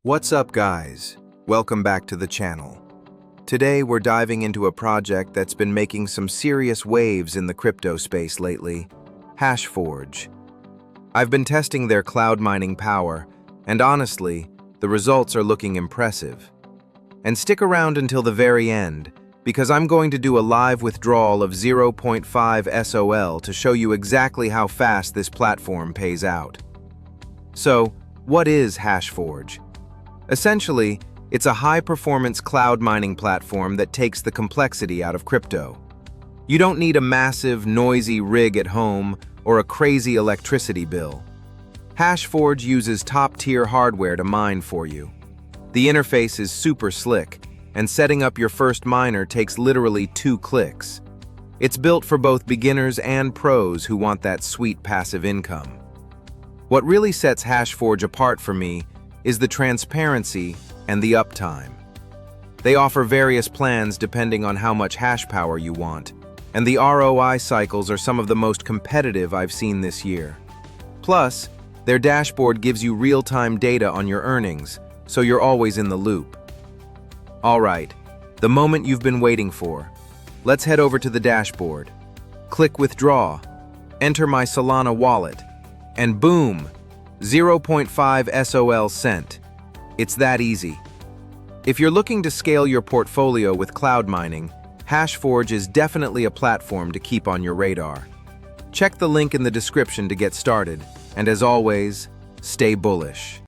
What's up, guys? Welcome back to the channel. Today we're diving into a project that's been making some serious waves in the crypto space lately, Hashforge. I've been testing their cloud mining power, and honestly, the results are looking impressive. And stick around until the very end, because I'm going to do a live withdrawal of 0.5 SOL to show you exactly how fast this platform pays out. So, what is Hashforge? Essentially, it's a high-performance cloud mining platform that takes the complexity out of crypto. You don't need a massive, noisy rig at home or a crazy electricity bill. Hashforge uses top-tier hardware to mine for you. The interface is super slick, and setting up your first miner takes literally 2 clicks. It's built for both beginners and pros who want that sweet passive income. What really sets Hashforge apart for me is the transparency and the uptime. They offer various plans depending on how much hash power you want, and the ROI cycles are some of the most competitive I've seen this year. Plus, their dashboard gives you real-time data on your earnings, so you're always in the loop. All right, the moment you've been waiting for. Let's head over to the dashboard. Click Withdraw, enter my Solana wallet, and boom! 0.5 SOL sent. It's that easy. If you're looking to scale your portfolio with cloud mining, Hashforge is definitely a platform to keep on your radar. Check the link in the description to get started, and as always, stay bullish.